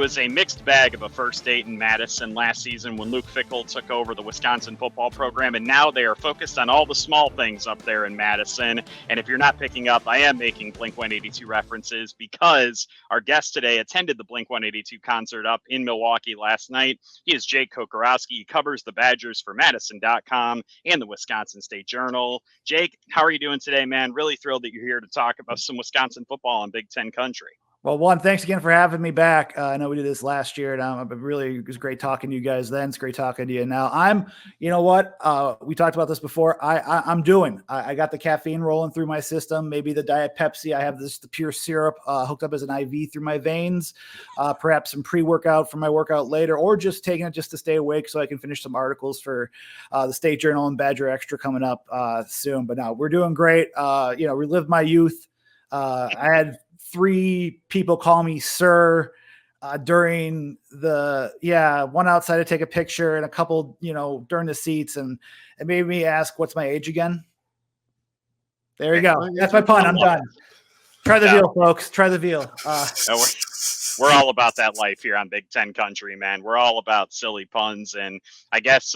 was a mixed bag of a first date in Madison last season when Luke Fickell took over the Wisconsin football program, and now they are focused on all the small things up there in Madison. And if you're not picking up, I am making Blink-182 references because our guest today attended the Blink-182 concert up in Milwaukee last night. He is Jake Kocorowski. He covers the Badgers for Madison.com and the Wisconsin State Journal. Jake, how are you doing today, man? Really thrilled that you're here to talk about some Wisconsin football in Big Ten country. Well, one, thanks again for having me back. I know we did this last year, and it was great talking to you guys then. It's great talking to you now. You know what? We talked about this before. I got the caffeine rolling through my system. Maybe the Diet Pepsi. I have the pure syrup hooked up as an IV through my veins. Perhaps some pre-workout for my workout later, or just taking it just to stay awake so I can finish some articles for the State Journal and Badger Extra coming up soon. But no, we're doing great. Relived my youth. I had 3 people call me sir during one outside to take a picture, and a couple, during the seats, and it made me ask, what's my age again? There you go. That's my pun. I'm done. Try the veal, folks. Try the veal. We're all about that life here on Big Ten country, man. We're all about silly puns, and I guess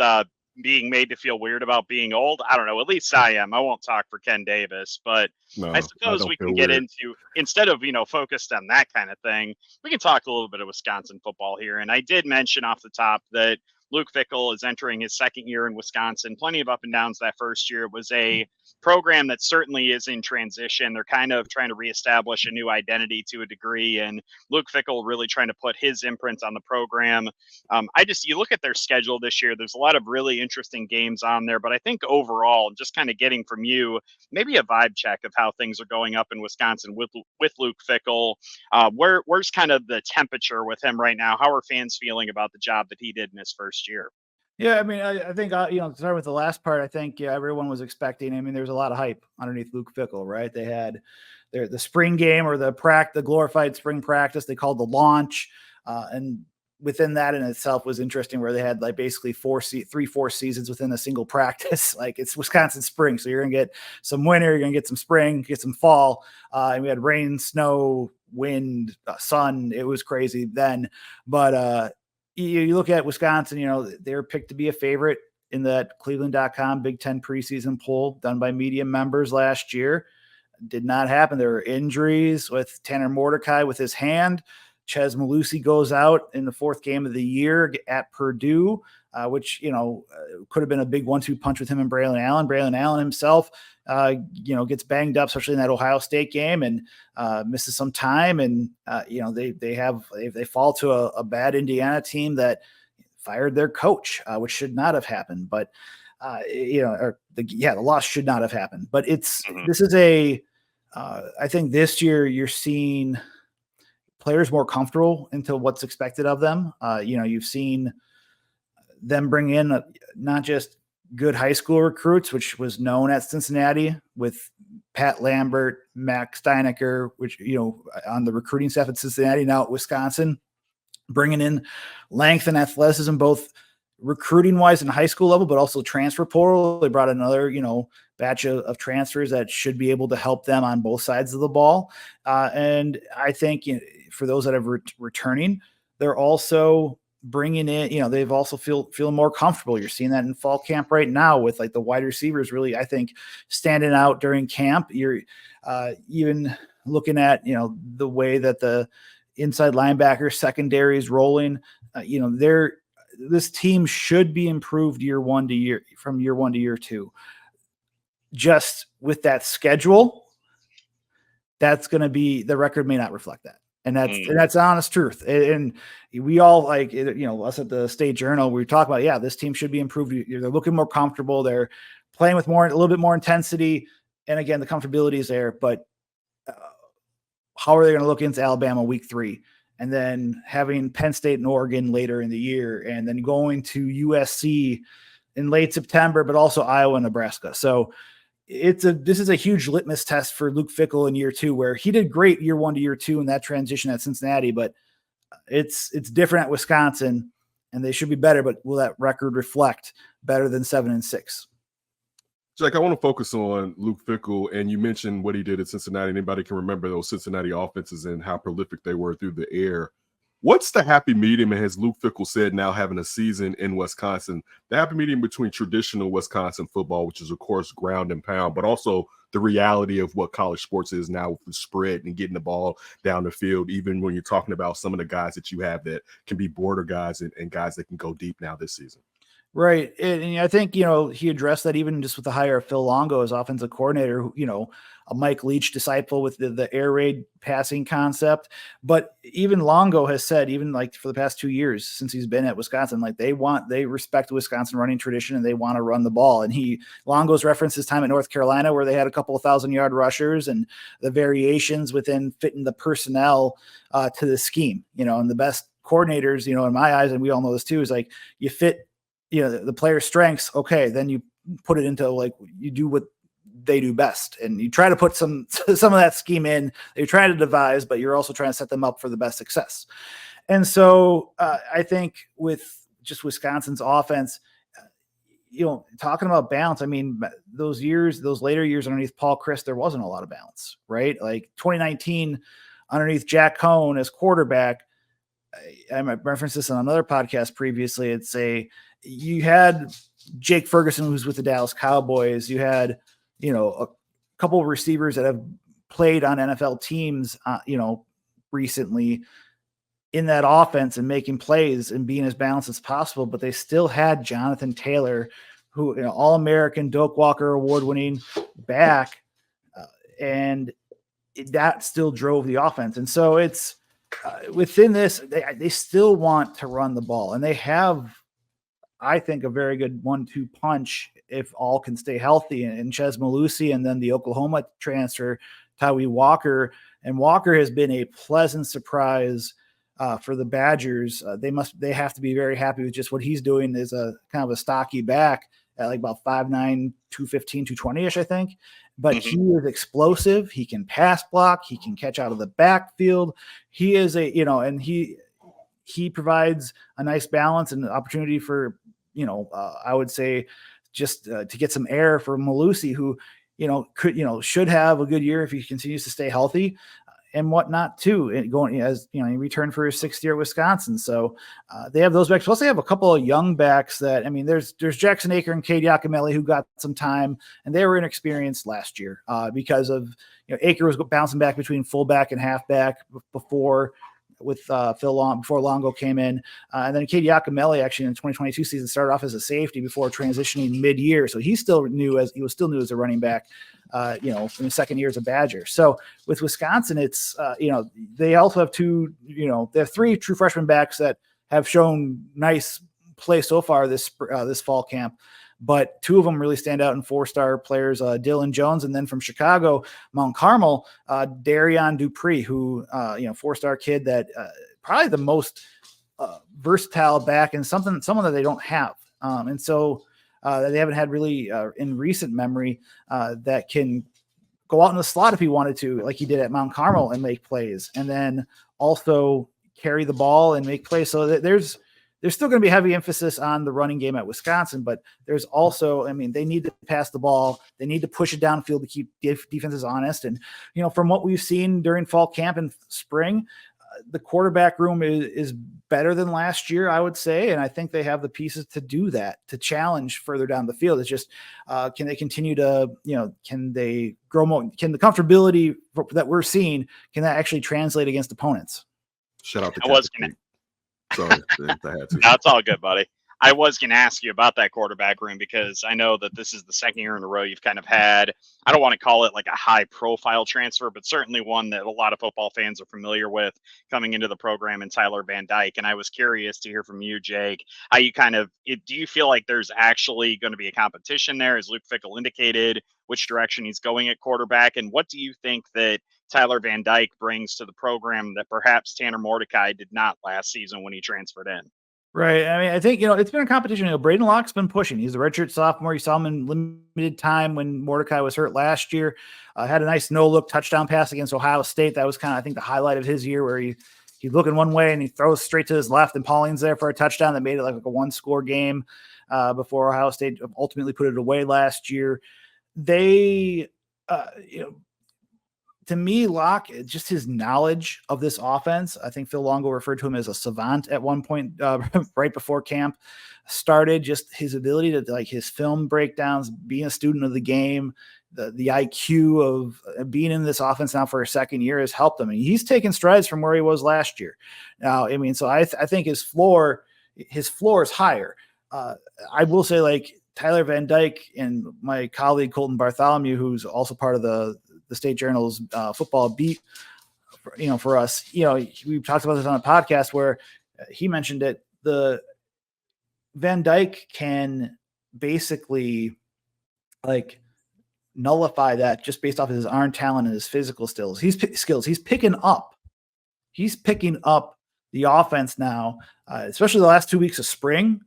being made to feel weird about being old. I don't know. At least I am. I won't talk for Ken Davis, but I suppose we can get into, instead of, focused on that kind of thing, we can talk a little bit of Wisconsin football here. And I did mention off the top that Luke Fickell is entering his second year in Wisconsin. Plenty of up and downs that first year. It was a program that certainly is in transition. They're kind of trying to reestablish a new identity to a degree, and Luke Fickell really trying to put his imprint on the program. You look at their schedule this year, there's a lot of really interesting games on there, but I think overall, just kind of getting from you maybe a vibe check of how things are going up in Wisconsin with Luke Fickell. Where's kind of the temperature with him right now? How are fans feeling about the job that he did in his first year? Yeah, I mean, I think, starting with the last part, I think, everyone was expecting. I mean, there was a lot of hype underneath Luke Fickell, right? They had the spring game, or the glorified spring practice they called the launch. And within that in itself was interesting, where they had like basically 4 seasons within a single practice. Like, it's Wisconsin spring. So you're going to get some winter, you're going to get some spring, get some fall. And we had rain, snow, wind, sun. It was crazy then. But, you look at Wisconsin, they're picked to be a favorite in that Cleveland.com Big Ten preseason poll done by media members last year. Did not happen. There were injuries with Tanner Mordecai with his hand. Ches Malusi goes out in the 4th game of the year at Purdue, which, could have been a big 1-2 punch with him and Braylon Allen. Braylon Allen himself, gets banged up, especially in that Ohio State game, and misses some time. And, they fall to a bad Indiana team that fired their coach, which should not have happened. But, the loss should not have happened. But this is I think this year you're seeing players more comfortable into what's expected of them. You've seen them bring in not just good high school recruits, which was known at Cincinnati with Pat Lambert, Max Steinecker, which, on the recruiting staff at Cincinnati, now at Wisconsin, bringing in length and athleticism, both recruiting wise and high school level, but also transfer portal. They brought another, batch of transfers that should be able to help them on both sides of the ball. And I think for those that are returning, they're also bringing in, they've also feeling more comfortable. You're seeing that in fall camp right now with like the wide receivers really, I think, standing out during camp. You're even looking at, the way that the inside linebacker secondary is rolling. This team should be improved from year 1 to year 2. Just with that schedule, that's going to be, the record may not reflect that. And that's honest truth. And we all us at the State Journal, we talk about, this team should be improved. They're looking more comfortable. They're playing with a little bit more intensity. And again, the comfortability is there, but how are they going to look into Alabama week 3? And then having Penn State and Oregon later in the year, and then going to USC in late September, but also Iowa and Nebraska. So this is a huge litmus test for Luke Fickell in year 2, where he did great year 1 to year 2 in that transition at Cincinnati, but it's different at Wisconsin, and they should be better. But will that record reflect better than 7-6? Jack, I want to focus on Luke Fickell, and you mentioned what he did at Cincinnati. Anybody can remember those Cincinnati offenses and how prolific they were through the air. What's the happy medium, and as Luke Fickell said, now having a season in Wisconsin, the happy medium between traditional Wisconsin football, which is, of course, ground and pound, but also the reality of what college sports is now with the spread and getting the ball down the field, even when you're talking about some of the guys that you have that can be border guys and guys that can go deep now this season. Right. And I think, he addressed that even just with the hire of Phil Longo as offensive coordinator, who, a Mike Leach disciple with the air raid passing concept. But even Longo has said, even like for the past 2 years since he's been at Wisconsin, like they respect the Wisconsin running tradition and they want to run the ball. And Longo's referenced his time at North Carolina where they had a couple of 1,000-yard rushers and the variations within fitting the personnel to the scheme, and the best coordinators, in my eyes, and we all know this too, is like you fit, the player's strengths. Okay. Then you put it into like, you do what they do best. And you try to put some of that scheme in, you're trying to devise, but you're also trying to set them up for the best success. And so I think with just Wisconsin's offense, talking about balance, I mean, those later years underneath Paul Chryst, there wasn't a lot of balance, right? Like 2019 underneath Jack Cohn as quarterback, I referenced this on another podcast previously. You had Jake Ferguson, who's with the Dallas Cowboys. You had, a couple of receivers that have played on NFL teams, recently in that offense and making plays and being as balanced as possible. But they still had Jonathan Taylor, who, All-American, Doak Walker award-winning back, and that still drove the offense. And so it's within this, they still want to run the ball, and they have, I think, a very good 1-2 punch if all can stay healthy. And Ches Malusi, and then the Oklahoma transfer, Tyree Walker. And Walker has been a pleasant surprise for the Badgers. They have to be very happy with just what he's doing as a kind of a stocky back at like about 5'9", 215, 220-ish, I think. But he is explosive. He can pass block. He can catch out of the backfield. He is and he provides a nice balance and opportunity for, I would say just to get some air for Malusi, who, should have a good year if he continues to stay healthy and whatnot too. And going as, he returned for his 6th year at Wisconsin. So they have those backs. Plus they have a couple of young backs that, I mean, there's Jackson Aker and Cade Yakimelli who got some time, and they were inexperienced last year because of, Aker was bouncing back between fullback and halfback before with before Longo came in. And then Cade Yakimelli actually in the 2022 season started off as a safety before transitioning mid-year. So he was still new as a running back, in the second year as a Badger. So with Wisconsin, it's, they also have they have 3 true freshman backs that have shown nice play so far this fall camp. But 2 of them really stand out in 4-star players, Dylan Jones, and then from Chicago, Mount Carmel, Darion Dupree, who, 4-star kid that probably the most versatile back and someone that they don't have. And so they haven't had really in recent memory that can go out in the slot if he wanted to, like he did at Mount Carmel, and make plays, and then also carry the ball and make plays. So there's still going to be heavy emphasis on the running game at Wisconsin, but there's also, I mean, they need to pass the ball. They need to push it downfield to keep defenses honest. And, from what we've seen during fall camp and spring, the quarterback room is better than last year, I would say. And I think they have the pieces to do that, to challenge further down the field. It's just, can they continue to, can they grow more? Can the comfortability that we're seeing, can that actually translate against opponents? Shout out to Sorry, I had to. That's all good, buddy. I was going to ask you about that quarterback room because I know that this is the second year in a row you've kind of had, I don't want to call it like a high profile transfer, but certainly one that a lot of football fans are familiar with coming into the program, in Tyler Van Dyke. And I was curious to hear from you, Jake, how you do you feel like there's actually going to be a competition there, as Luke Fickell indicated, which direction he's going at quarterback? And what do you think that Tyler Van Dyke brings to the program that perhaps Tanner Mordecai did not last season when he transferred in? Right. I mean, I think, it's been a competition. Braden Locke's been pushing. He's a redshirt sophomore. You saw him in limited time when Mordecai was hurt last year. Had a nice no-look touchdown pass against Ohio State. That was kind of, I think, the highlight of his year, where he's looking one way and he throws straight to his left, and Pauline's there for a touchdown that made it like a 1-score game before Ohio State ultimately put it away last year. They, to me, Locke, just his knowledge of this offense, I think Phil Longo referred to him as a savant at one point right before camp started. Just his ability to, like, his film breakdowns, being a student of the game, the IQ of being in this offense now for a second year has helped him. And he's taken strides from where he was last year. Now, I mean, so I think his floor is higher. I will say, like, Tyler Van Dyke and my colleague Colton Bartholomew, who's also part of the State Journal's football beat, for us, we talked about this on a podcast where he mentioned that the Van Dyke can basically, like, nullify that just based off of his arm talent and his physical skills. He's picking up the offense now, especially the last 2 weeks of spring.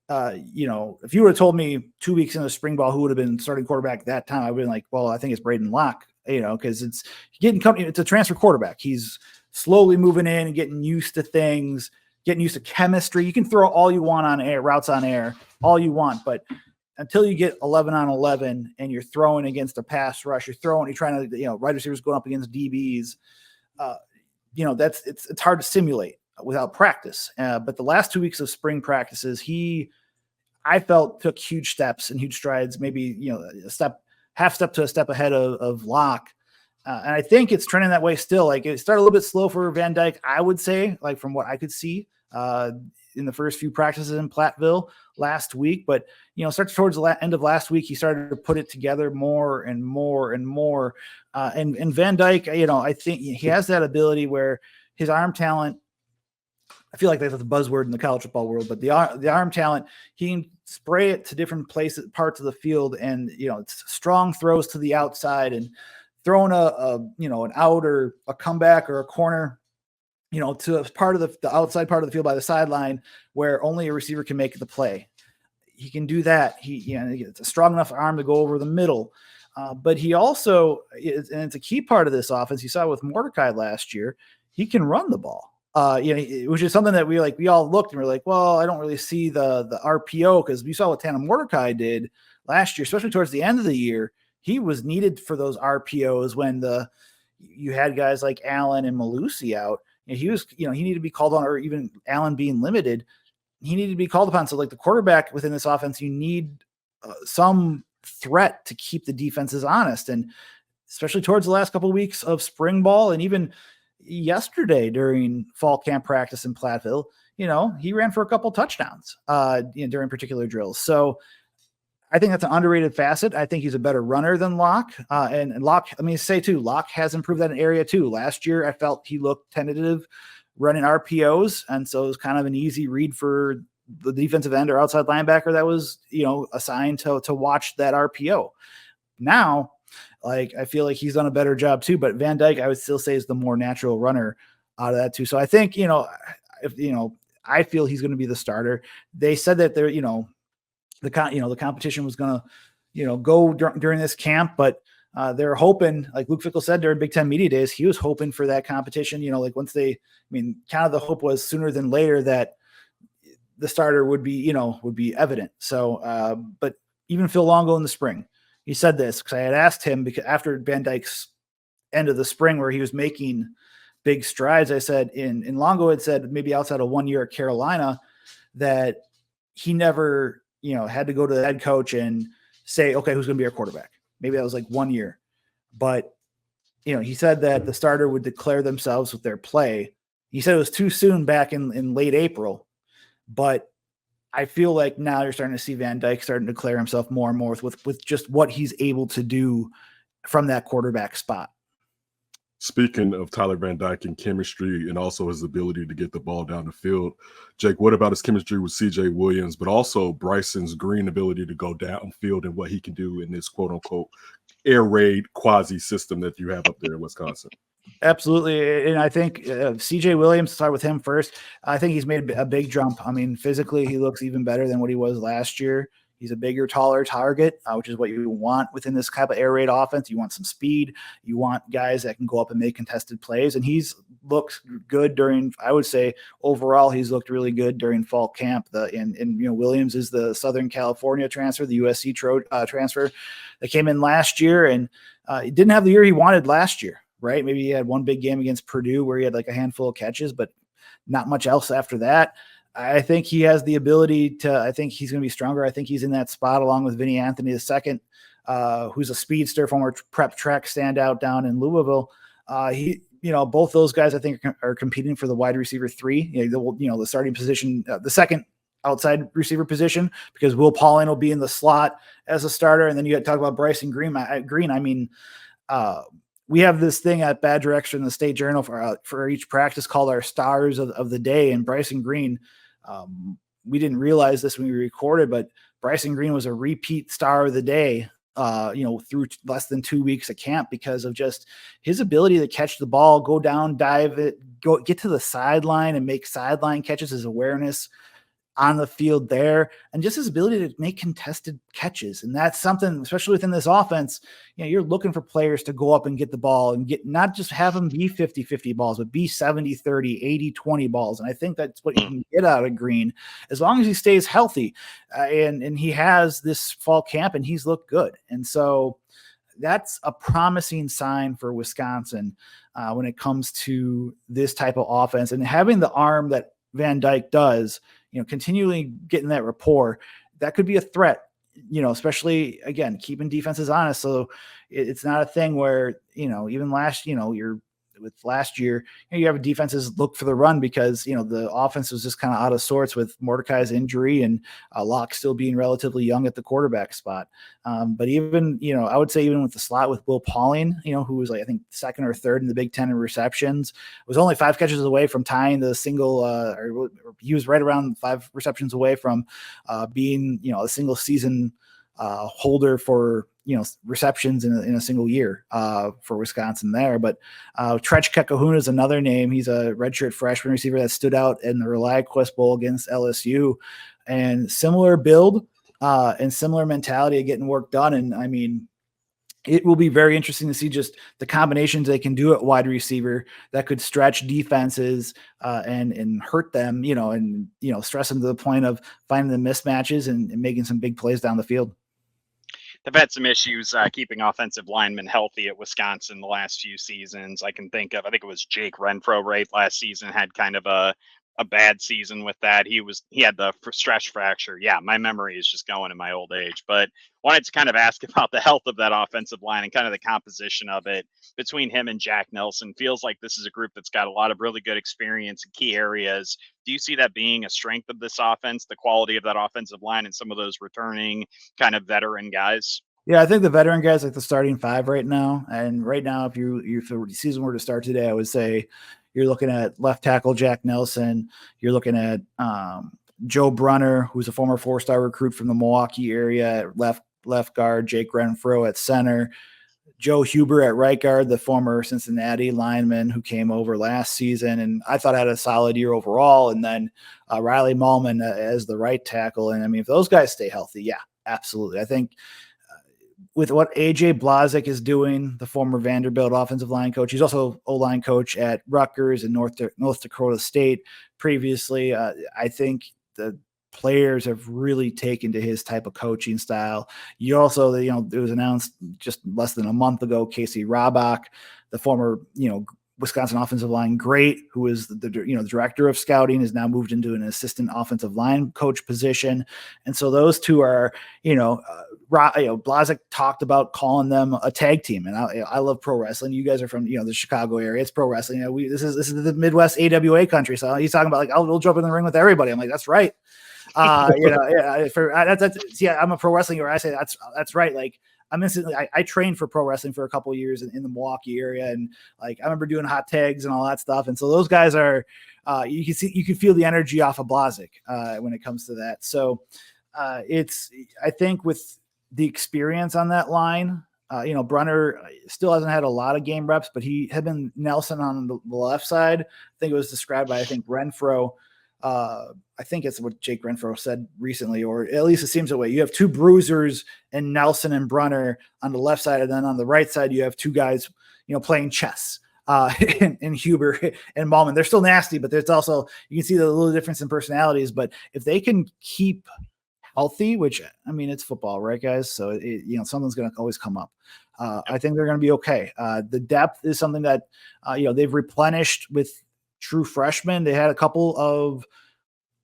If you would have told me 2 weeks into spring ball who would have been starting quarterback at that time, I would have been like, well, I think it's Braden Locke, because it's a transfer quarterback. He's slowly moving in and getting used to things, getting used to chemistry. You can throw all you want on air, routes on air, all you want, but until you get 11 on 11 and you're throwing against a pass rush, you're trying to, wide receivers going up against DBs, it's hard to simulate without practice. But the last 2 weeks of spring practices, I felt took huge steps and huge strides, maybe, half step to a step ahead of Locke. And I think it's trending that way still. Like, it started a little bit slow for Van Dyke, I would say, like, from what I could see in the first few practices in Platteville last week. But, starts towards the end of last week, he started to put it together more and more and more. And Van Dyke, I think he has that ability where his arm talent, I feel like that's a buzzword in the college football world, but the arm talent, he can spray it to different places, parts of the field, and it's strong throws to the outside and throwing an out or a comeback or a corner, to a part of the outside part of the field by the sideline where only a receiver can make the play. He can do that. It's a strong enough arm to go over the middle. But he also is, and it's a key part of this offense. You saw with Mordecai last year, he can run the ball. Which is something that we all looked and we're like, well, I don't really see the RPO, because we saw what Tanner Mordecai did last year, especially towards the end of the year. He was needed for those RPOs when you had guys like Allen and Malusi out, and he needed to be called on, or even Allen being limited, he needed to be called upon. So, like, the quarterback within this offense, you need some threat to keep the defenses honest, and especially towards the last couple of weeks of spring ball, and even yesterday during fall camp practice in Platteville, he ran for a couple touchdowns during particular drills. So I think that's an underrated facet. I think he's a better runner than Locke. And Locke, Locke has improved that area too. Last year, I felt he looked tentative running RPOs. And so it was kind of an easy read for the defensive end or outside linebacker that was, assigned to watch that RPO. Now, like, I feel like he's done a better job too, but Van Dyke, I would still say, is the more natural runner out of that too. So I think, I feel he's going to be the starter. They said that they're, the competition was going to, go during this camp, but they're hoping, like Luke Fickell said during Big Ten Media Days, he was hoping for that competition. Once kind of the hope was sooner than later that the starter would be evident. So, but even Phil Longo in the spring, he said this, because I had asked him, because after Van Dyke's end of the spring where he was making big strides, I said, in Longo had said maybe outside of 1 year at Carolina that he never, had to go to the head coach and say, okay, who's going to be our quarterback? Maybe that was like 1 year. But, he said that the starter would declare themselves with their play. He said it was too soon back in late April, but I feel like now you're starting to see Van Dyke starting to declare himself more and more with just what he's able to do from that quarterback spot. Speaking of Tyler Van Dyke and chemistry and also his ability to get the ball down the field, Jake, what about his chemistry with CJ Williams, but also Bryson's green ability to go downfield and what he can do in this quote unquote air raid quasi system that you have up there in Wisconsin? Absolutely. And I think CJ Williams, start with him first. I think he's made a big jump. I mean, physically, he looks even better than what he was last year. He's a bigger, taller target, which is what you want within this type of air raid offense. You want some speed. You want guys that can go up and make contested plays. And he's looked good during, I would say, overall, he's looked really good during fall camp. Williams is the Southern California transfer, the USC transfer that came in last year. And he didn't have the year he wanted last year. right? Maybe he had one big game against Purdue where he had like a handful of catches, but not much else after that. I think he has the ability to, I think he's going to be stronger. I think he's in that spot along with Vinny Anthony II, who's a speedster, former prep track standout down in Louisville. Both those guys I think are competing for the wide receiver 3, the starting position, the second outside receiver position, because Will Pauling will be in the slot as a starter. And then you got to talk about Bryson Green. I mean, we have this thing at Bad Direction in the State Journal for each practice called our stars of the day. And Bryson Green, we didn't realize this when we recorded, but Bryson Green was a repeat star of the day, through less than 2 weeks of camp, because of just his ability to catch the ball, go down, dive it, get to the sideline and make sideline catches, his awareness on the field there, and just his ability to make contested catches. And that's something, especially within this offense, you're looking for players to go up and get the ball and get, not just have them be 50-50 balls, but be 70-30, 80-20 balls. And I think that's what you can get out of Green as long as he stays healthy. And he has this fall camp and he's looked good. And so that's a promising sign for Wisconsin when it comes to this type of offense, and having the arm that Van Dyke does, continually getting that rapport, that could be a threat, especially again, keeping defenses honest. So it's not a thing where, even last year, you have defenses look for the run because, the offense was just kind of out of sorts with Mordecai's injury and Locke still being relatively young at the quarterback spot. But even, I would say even with the slot with Will Pauling, who was I think second or third in the Big Ten in receptions, was only 5 catches away from tying the single, or he was right around 5 receptions away from being, a single season holder for, receptions in a single year for Wisconsin there. But Trech Kekahuna is another name. He's a redshirt freshman receiver that stood out in the ReliaQuest Bowl against LSU, and similar build and similar mentality of getting work done. And I mean, it will be very interesting to see just the combinations they can do at wide receiver that could stretch defenses and hurt them, and stress them to the point of finding the mismatches and making some big plays down the field. They've had some issues keeping offensive linemen healthy at Wisconsin the last few seasons. I think it was Jake Renfro right last season had kind of a bad season with that. He had the stress fracture. Yeah, my memory is just going in my old age, but wanted to kind of ask about the health of that offensive line and kind of the composition of it between him and Jack Nelson. Feels like this is a group that's got a lot of really good experience in key areas. Do you see that being a strength of this offense, the quality of that offensive line and some of those returning kind of veteran guys? Yeah, I think the veteran guys like the starting 5 right now. And right now, if the season were to start today, I would say you're looking at left tackle Jack Nelson. You're looking at Joe Brunner, who's a former 4-star recruit from the Milwaukee area, at left guard, Jake Renfro at center, Joe Huber at right guard, the former Cincinnati lineman who came over last season and I thought had a solid year overall. And then Riley Mahlman as the right tackle. And I mean, if those guys stay healthy, yeah, absolutely. I think with what AJ Blazik is doing, the former Vanderbilt offensive line coach, he's also O-line coach at Rutgers and North Dakota State previously. I think the players have really taken to his type of coaching style. You also, it was announced just less than a month ago, Casey Robach, the former, Wisconsin offensive line great, who is the director of scouting, is now moved into an assistant offensive line coach position. And so those two are, Blazik talked about calling them a tag team. And I love pro wrestling. You guys are from, the Chicago area. It's pro wrestling. This is the Midwest AWA country. So he's talking about we'll jump in the ring with everybody. I'm like, that's right. I'm a pro wrestling guy. I say that's right. Like, I trained for pro wrestling for a couple of years in the Milwaukee area. And I remember doing hot tags and all that stuff. And so those guys are, you can feel the energy off of Blazik when it comes to that. So I think with the experience on that line, Brunner still hasn't had a lot of game reps, but he had been Nelson on the left side. I think it was described by, Renfro. I think it's what Jake Renfro said recently, or at least it seems that way. You have 2 bruisers and Nelson and Brunner on the left side. And then on the right side, you have 2 guys, playing chess, and Huber and Mahlman. They're still nasty, but there's also, you can see the little difference in personalities, but if they can keep healthy, which it's football, right guys? So something's going to always come up. I think they're going to be okay. The depth is something that, they've replenished with true freshmen. They had a couple of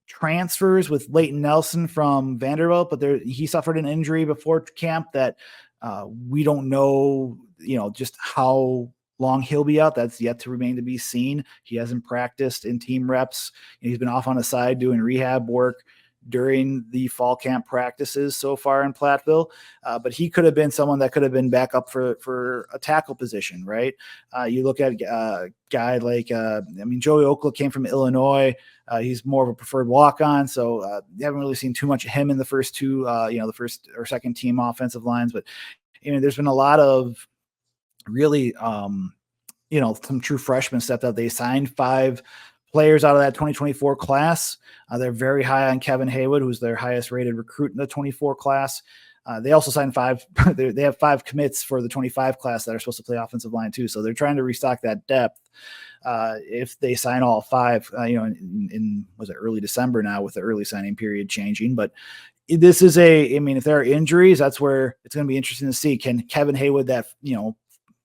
transfers with Leighton Nelson from Vanderbilt, but he suffered an injury before camp that we don't know, just how long he'll be out. That's yet to remain to be seen. He hasn't practiced in team reps. He's been off on the side doing rehab work during the fall camp practices so far in Platteville. But he could have been someone that could have been back up for a tackle position, right? You look at a guy like, Joey Okla came from Illinois. He's more of a preferred walk-on, so you haven't really seen too much of him in the first two, the first or second team offensive lines. But there's been a lot of really, some true freshmen stepped up. They signed 5 players out of that 2024 class. They're very high on Kevin Haywood, who's their highest rated recruit in the 24 class. They also signed 5. They have 5 commits for the 25 class that are supposed to play offensive line too. So they're trying to restock that depth. If they sign all 5, in was it early December now with the early signing period changing, but this is if there are injuries, that's where it's going to be interesting to see. Can Kevin Haywood, that,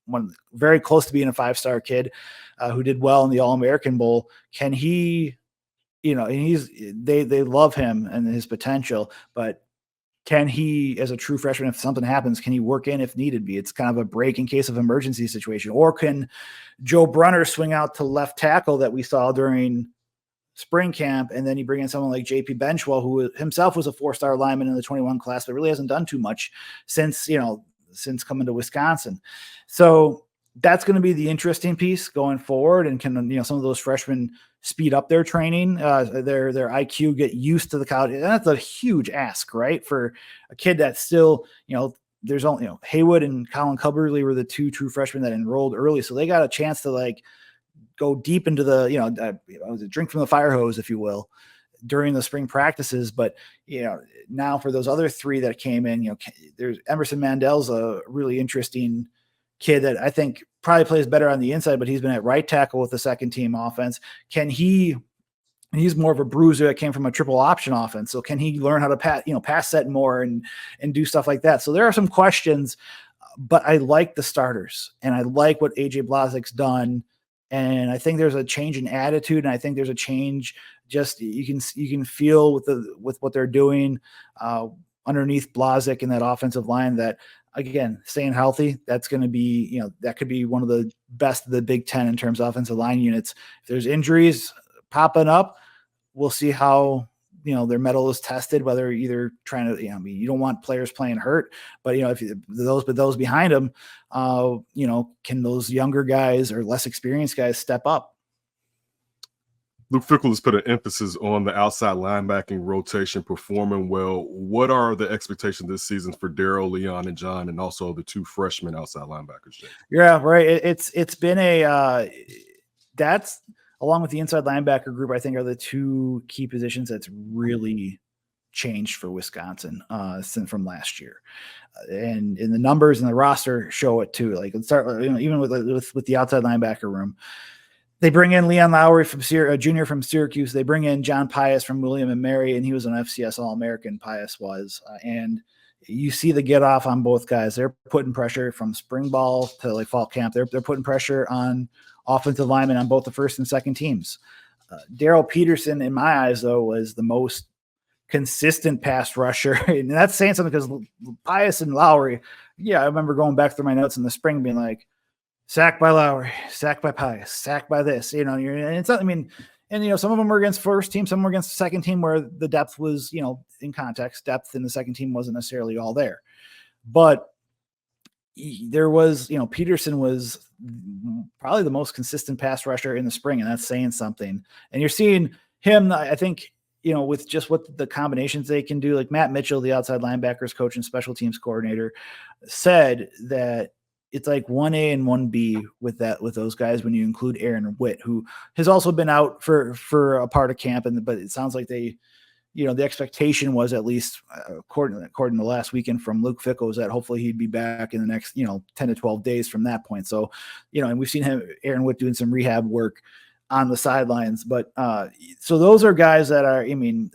one very close to being a 5-star kid, who did well in the All-American Bowl, can he, and they love him and his potential, but can he, as a true freshman, if something happens, can he work in if needed be? It's kind of a break in case of emergency situation. Or can Joe Brunner swing out to left tackle that we saw during spring camp, and then you bring in someone like JP Benchwell, who himself was a 4-star lineman in the 21 class, but really hasn't done too much since coming to Wisconsin. So that's going to be the interesting piece going forward. And can, some of those freshmen speed up their training, their IQ, get used to the college. And that's a huge ask, right? For a kid that's still, there's only, Haywood and Colin Cubberley were the 2 true freshmen that enrolled early. So they got a chance to go deep into the, drink from the fire hose, if you will, during the spring practices. But, now for those other 3 that came in, there's Emerson Mandel's a really interesting kid that I think probably plays better on the inside, but he's been at right tackle with the second team offense. He's more of a bruiser that came from a triple option offense. So can he learn how to pass set more and do stuff like that? So there are some questions, but I like the starters and I like what AJ Blazek's done. And I think there's a change in attitude, and I think there's a change. Just you can feel with what they're doing underneath Blazek and that offensive line that, again, staying healthy, that's going to be, that could be one of the best of the Big Ten in terms of offensive line units. If there's injuries popping up, we'll see how, their mettle is tested, whether either trying to, you don't want players playing hurt, but, if those behind them, can those younger guys or less experienced guys step up? Luke Fickell has put an emphasis on the outside linebacking rotation performing well. What are the expectations this season for Daryl, Leon, and John, and also the 2 freshman outside linebackers, Jake? Yeah, right. It's been that's along with the inside linebacker group, I think, are the 2 key positions that's really changed for Wisconsin since from last year. And in the numbers and the roster show it too. Let's start, even with the outside linebacker room. They bring in Leon Lowry a junior from Syracuse. They bring in John Pius from William and Mary, and he was an FCS All-American, Pius was. And you see the get off on both guys. They're putting pressure from spring ball to fall camp. They're putting pressure on offensive linemen on both the first and second teams. Daryl Peterson, in my eyes, though, was the most consistent pass rusher. And that's saying something because Pius and Lowry, I remember going back through my notes in the spring being like, sacked by Lowry, sacked by Pius, sacked by this, and it's not, some of them were against first team, some were against the second team where the depth was, in context, depth in the second team wasn't necessarily all there. But there was, Peterson was probably the most consistent pass rusher in the spring, and that's saying something. And you're seeing him, I think, with just what the combinations they can do. Like Matt Mitchell, the outside linebackers coach and special teams coordinator, said that it's like 1A and 1B with those guys when you include Aaron Witt, who has also been out for a part of camp. But it sounds like they, the expectation was, at least according to last weekend from Luke Fickell, was that hopefully he'd be back in the next, 10 to 12 days from that point. So, and we've seen Aaron Witt doing some rehab work on the sidelines. But so those are guys that are, even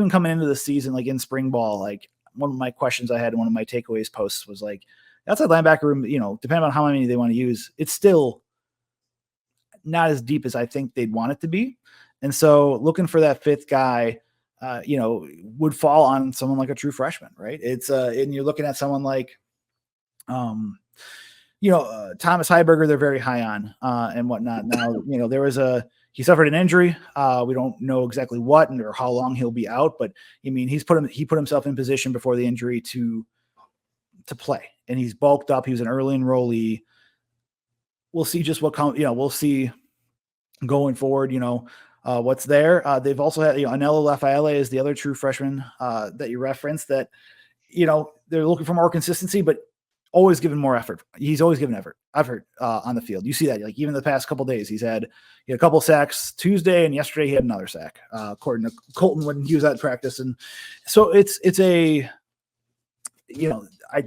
coming into the season, like in spring ball, like one of my questions I had in one of my takeaways posts was like, outside linebacker room, depending on how many they want to use, it's still not as deep as I think they'd want it to be. And so looking for that fifth guy, would fall on someone like a true freshman, right? It's and you're looking at someone like, Thomas Heiberger, they're very high on and whatnot. Now, he suffered an injury. We don't know exactly what or how long he'll be out, but I mean, he put himself in position before the injury to play, and he's bulked up. He was an early enrollee. We'll see just what comes. We'll see going forward. What's there. They've also had Anello Lafayette is the other true freshman that you referenced. That they're looking for more consistency, but always given more effort. He's always given effort on the field. You see that, like even the past couple of days, he had a couple sacks Tuesday, and yesterday he had another sack. According to Colton when he was at practice, and so it's a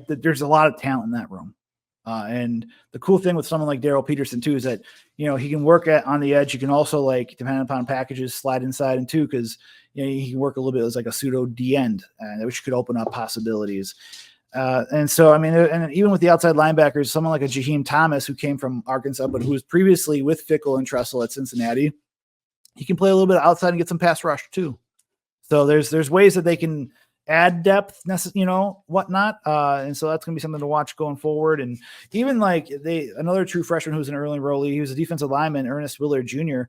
there's a lot of talent in that room. And the cool thing with someone like Daryl Peterson too is that he can work on the edge. He can also, like, depending upon packages, slide inside and too, because he can work a little bit as like a pseudo D end, which could open up possibilities. And so, I mean, and even with the outside linebackers, someone like a Jaheim Thomas, who came from Arkansas, but who was previously with Fickell and Tressel at Cincinnati, he can play a little bit outside and get some pass rush too. So there's ways that they can add depth, whatnot. And so that's going to be something to watch going forward. And even like another true freshman who's an early enrollee, he was a defensive lineman, Ernest Willard Jr.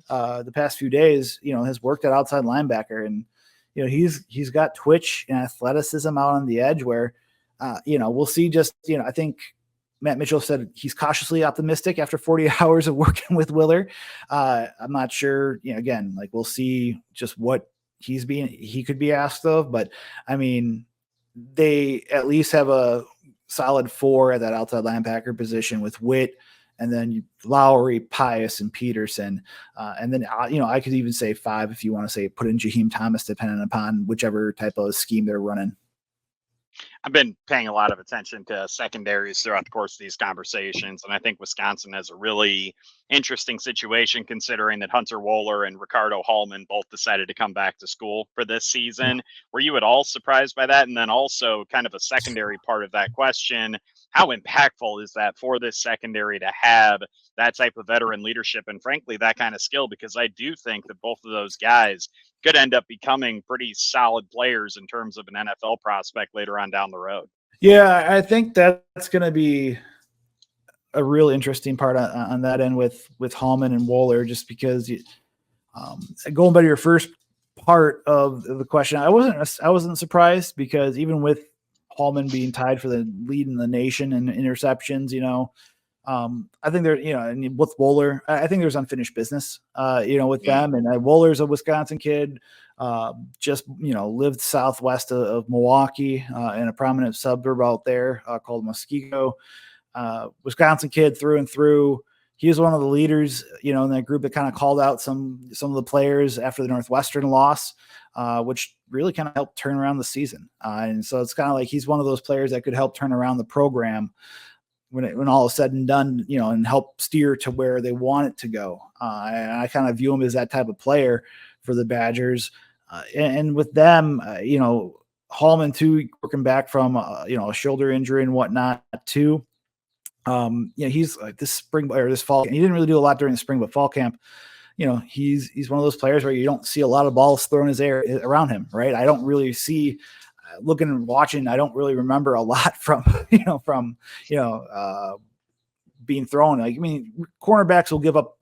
The past few days, has worked at outside linebacker, and he's got twitch and athleticism out on the edge where, we'll see. Just, I think Matt Mitchell said he's cautiously optimistic after 40 hours of working with Willard. I'm not sure, again, like we'll see just what he could be asked of, but I mean, they at least have a solid 4 at that outside linebacker position with Witt, and then Lowry, Pius, and Peterson. And then, I could even say 5 if you want to say put in Jaheim Thomas, depending upon whichever type of scheme they're running. I've been paying a lot of attention to secondaries throughout the course of these conversations, and I think Wisconsin has a really interesting situation considering that Hunter Wohler and Ricardo Hallman both decided to come back to school for this season. Were you at all surprised by that? And then also kind of a secondary part of that question, how impactful is that for this secondary to have that type of veteran leadership and frankly that kind of skill? Because I do think that both of those guys could end up becoming pretty solid players in terms of an NFL prospect later on down the road. Yeah, I think that's going to be a real interesting part on that end with Hallman and Wohler, just because going back to your first part of the question, I wasn't surprised, because even with Hallman being tied for the lead in the nation in interceptions, I think and with Wohler, I think there's unfinished business, with them. And Wohler's a Wisconsin kid, just, lived southwest of Milwaukee, in a prominent suburb out there called Muskego. Wisconsin kid through and through. He was one of the leaders, in that group that kind of called out some of the players after the Northwestern loss, which really kind of helped turn around the season. And so it's kind of like he's one of those players that could help turn around the program when all is said and done, and help steer to where they want it to go. And I kind of view him as that type of player for the Badgers. And with them, Hallman too, working back from, a shoulder injury and whatnot too. He's like this spring or this fall. He didn't really do a lot during the spring, but fall camp, he's one of those players where you don't see a lot of balls thrown around him, right? I don't really see looking and watching. I don't really remember a lot from being thrown. Like, I mean, cornerbacks will give up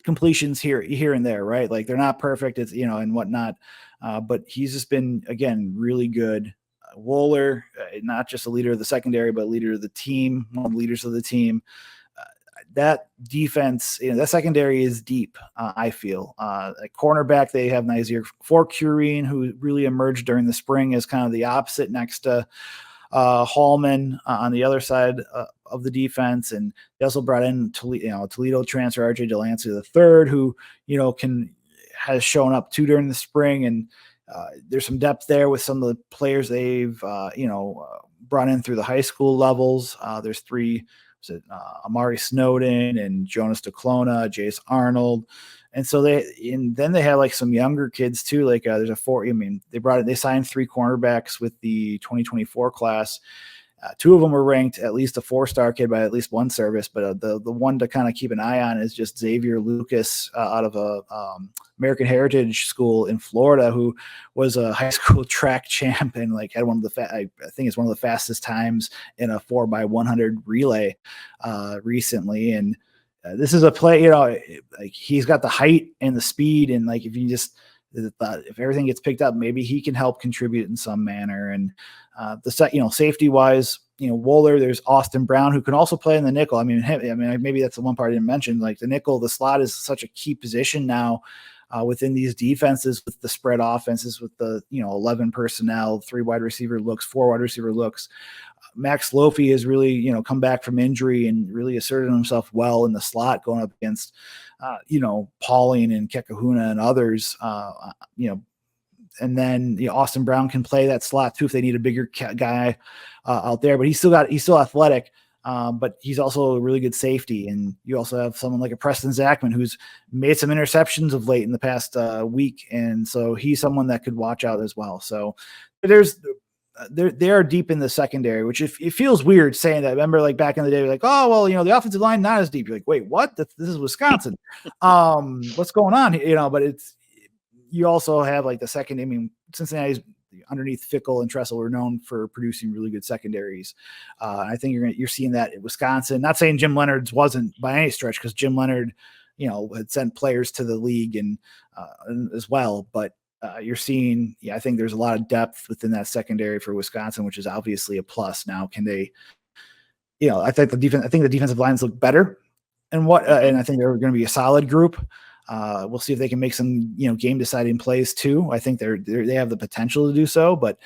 completions here and there, right? Like they're not perfect, it's and whatnot. But he's just been, again, really good. Wohler, not just a leader of the secondary, but a leader of the team, one of the leaders of the team. That defense, that secondary is deep, I feel. At cornerback, they have Nazir Forkurine, who really emerged during the spring as kind of the opposite next to Hallman on the other side of the defense. And they also brought in Toledo transfer RJ Delancey III, who, has shown up too during the spring. And there's some depth there with some of the players they've, brought in through the high school levels. There's 3, Amari Snowden and Jonas DeClona, Jace Arnold. And so then they have like some younger kids too. Like there's they signed 3 cornerbacks with the 2024 class. Two of them were ranked at least a 4-star kid by at least one service, but the one to kind of keep an eye on is just Xavier Lucas out of a American Heritage School in Florida, who was a high school track champ and like had one of the I think it's one of the fastest times in a 4x100 relay recently. And this is a play, like he's got the height and the speed, and like if everything gets picked up, maybe he can help contribute in some manner. And safety wise, Wohler, there's Austin Brown, who can also play in the nickel. I mean, maybe that's the one part I didn't mention. Like the nickel, the slot is such a key position now within these defenses with the spread offenses, with the 11 personnel, 3 wide receiver looks, 4 wide receiver looks. Max Lofi has really come back from injury and really asserted himself well in the slot, going up against Pauling and Kekahuna and others. And then Austin Brown can play that slot too if they need a bigger guy out there. But he's still athletic, but he's also a really good safety. And you also have someone like a Preston Zachman who's made some interceptions of late in the past week, and so he's someone that could watch out as well. So they are deep in the secondary, which it feels weird saying that. Remember, like back in the day, like, oh well, the offensive line not as deep. You're like, wait, what? This is Wisconsin. What's going on? But you also have like the second. I mean, Cincinnati's underneath Fickell and Tressel were known for producing really good secondaries. I think you're seeing that at Wisconsin. Not saying Jim Leonard's wasn't by any stretch, because Jim Leonard, had sent players to the league and as well. But you're seeing, I think there's a lot of depth within that secondary for Wisconsin, which is obviously a plus. Now, can they? I think the defensive lines look better, and I think they're going to be a solid group. We'll see if they can make some, game deciding plays too. I think they have the potential to do so, but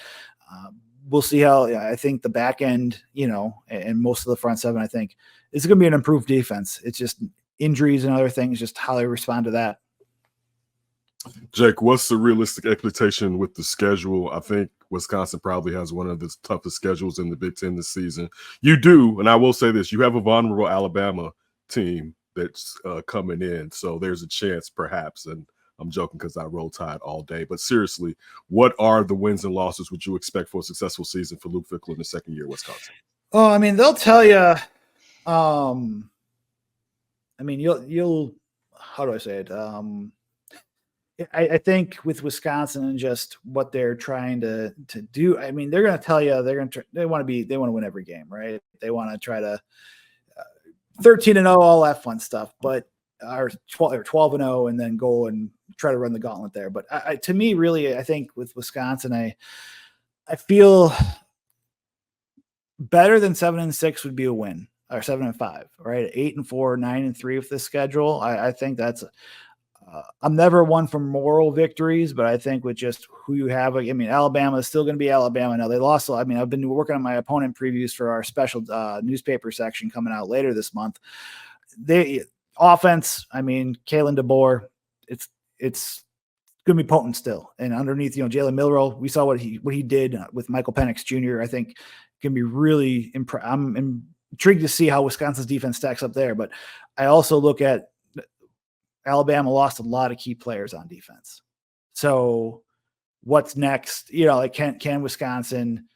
we'll see how. I think the back end, and most of the front seven, I think it's going to be an improved defense. It's just injuries and other things, just how they respond to that. Jake, what's the realistic expectation with the schedule? I think Wisconsin probably has one of the toughest schedules in the Big Ten this season. You do, and I will say this, you have a vulnerable Alabama team that's coming in, so there's a chance perhaps, and I'm joking because I roll Tide all day, but seriously, what are the wins and losses would you expect for a successful season for Luke Fickell in the second year at Wisconsin? Oh, I mean, they'll tell you, you'll how do I say it? I think with Wisconsin and just what they're trying to do, I mean, they're going to tell you they want to win every game, right? They want to try to 13-0, all that fun stuff, but or 12-0, and then go and try to run the gauntlet there. But to me, really, I think with Wisconsin, I feel better than 7-6 would be a win, or 7-5, right? 8-4, 9-3 with this schedule. I think that's. I'm never one for moral victories, but I think with just who you have, Alabama is still going to be Alabama. Now they lost. I've been working on my opponent previews for our special newspaper section coming out later this month. Offense, Kalen DeBoer, it's going to be potent still. And underneath, Jalen Milroe, we saw what he did with Michael Penix Jr. I think can be really I'm intrigued to see how Wisconsin's defense stacks up there. But I also look at Alabama lost a lot of key players on defense. So what's next? Can Wisconsin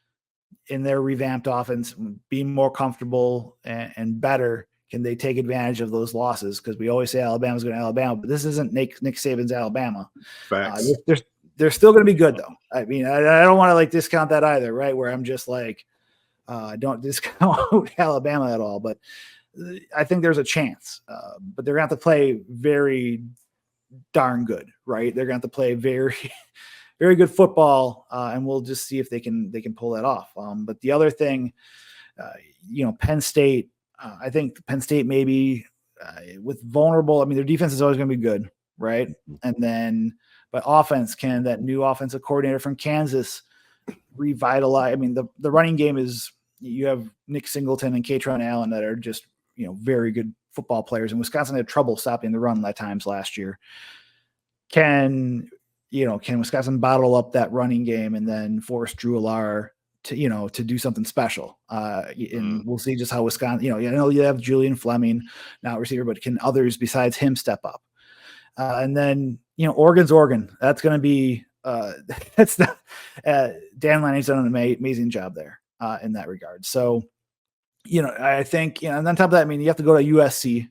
in their revamped offense be more comfortable and better? Can they take advantage of those losses? Because we always say Alabama's going to Alabama, but this isn't Nick Saban's Alabama. Facts. They're still going to be good though. I don't want to discount that either, right? Where I'm just don't discount Alabama at all, but I think there's a chance, but they're going to have to play very darn good, right? They're going to have to play very, very good football, and we'll just see if they can pull that off. But the other thing, Penn State, I think Penn State maybe with vulnerable. Their defense is always going to be good, right? And then, but offense, can that new offensive coordinator from Kansas revitalize? The running game is, you have Nick Singleton and Katron Allen that are just very good football players, and Wisconsin had trouble stopping the run at times last year. Can Wisconsin bottle up that running game and then force Drew Allar to do something special? And we'll see just how Wisconsin, I know you have Julian Fleming, not receiver, but can others besides him step up? And then, Oregon's Oregon. That's going to be, Dan Lanning's done an amazing job there. in that regard. So, I think, and on top of that, I mean, you have to go to USC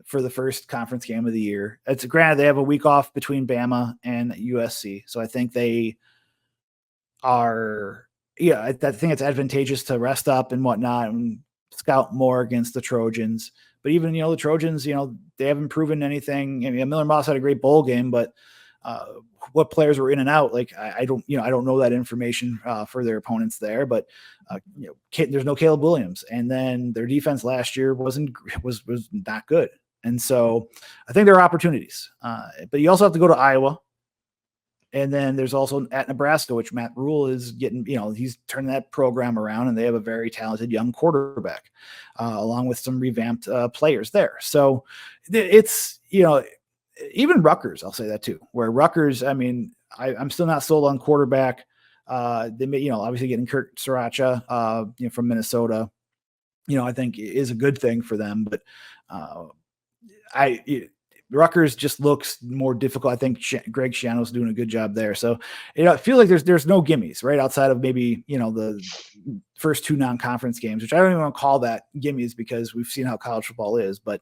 for the first conference game of the year. It's granted they have a week off between Bama and USC. So I think they are, I think it's advantageous to rest up and whatnot and scout more against the Trojans. But even, the Trojans, they haven't proven anything. I mean, Miller Moss had a great bowl game, but what players were in and out, like I don't know that information for their opponents there, but there's no Caleb Williams, and then their defense last year was not good, and so I think there are opportunities. But you also have to go to Iowa, and then there's also at Nebraska, which Matt Rule is getting. He's turning that program around, and they have a very talented young quarterback, along with some revamped players there. So it's even Rutgers, I'll say that too, where Rutgers, I mean, I'm still not sold on quarterback. They may, obviously getting Kurt Sriracha, from Minnesota, I think is a good thing for them, but Rutgers just looks more difficult. I think Greg Schiano's doing a good job there. So, I feel like there's no gimmies, right? Outside of maybe, the first two non-conference games, which I don't even want to call that gimmies because we've seen how college football is, but,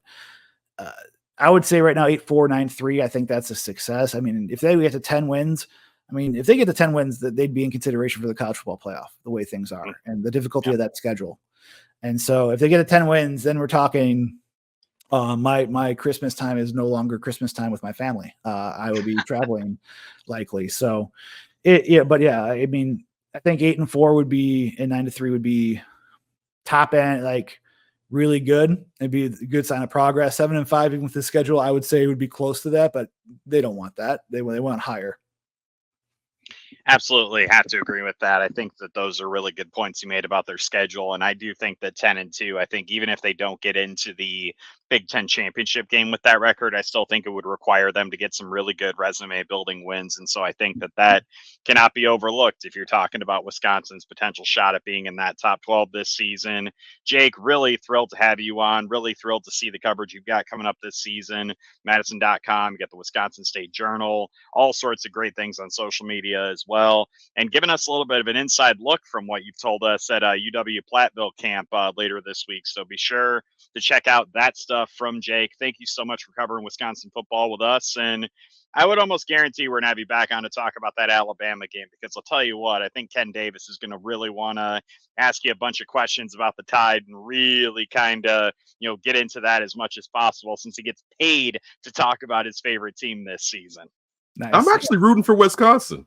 I would say right now 8-4, 9-3. I think that's a success. I mean, if they get to 10 wins, if they get to 10 wins, that they'd be in consideration for the college football playoff, the way things are and the difficulty of that schedule. And so if they get to 10 wins, then we're talking, my Christmas time is no longer Christmas time with my family. I will be traveling likely. So but I mean, I think 8-4 would be, and 9-3 would be top end, like, really good. It'd be a good sign of progress. 7-5, even with the schedule, I would say would be close to that, but they don't want that. They want higher. Absolutely have to agree with that. I think that those are really good points you made about their schedule. And I do think that 10-2, I think even if they don't get into the Big Ten championship game with that record, I still think it would require them to get some really good resume building wins. And so I think that cannot be overlooked if you're talking about Wisconsin's potential shot at being in that top 12 this season. Jake, really thrilled to have you on. Really thrilled to see the coverage you've got coming up this season. Madison.com, you got the Wisconsin State Journal, all sorts of great things on social media as well. And giving us a little bit of an inside look from what you've told us at UW Platteville camp later this week. So be sure to check out that stuff from Jake. Thank you so much for covering Wisconsin football with us. And I would almost guarantee we're going to have you back on to talk about that Alabama game, because I'll tell you what, I think Ken Davis is going to really want to ask you a bunch of questions about the Tide and really kind of, get into that as much as possible, since he gets paid to talk about his favorite team this season. Nice. I'm actually rooting for Wisconsin.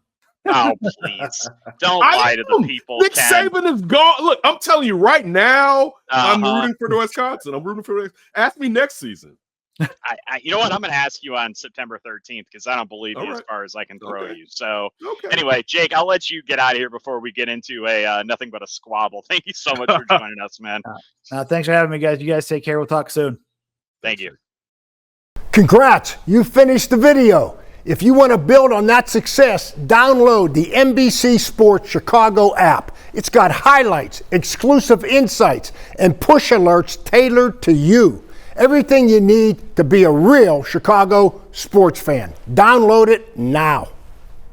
Oh, please. Don't lie to the people. Nick Ken. Saban is gone. Look, I'm telling you right now, I'm rooting for Wisconsin. I'm rooting for Ask me next season. You know what? I'm going to ask you on September 13th, because I don't believe you as far as I can throw you. So anyway, Jake, I'll let you get out of here before we get into a nothing but a squabble. Thank you so much for joining us, man. Thanks for having me, guys. You guys take care. We'll talk soon. Thank you. Congrats. You finished the video. If you want to build on that success, download the NBC Sports Chicago app. It's got highlights, exclusive insights, and push alerts tailored to you. Everything you need to be a real Chicago sports fan. Download it now.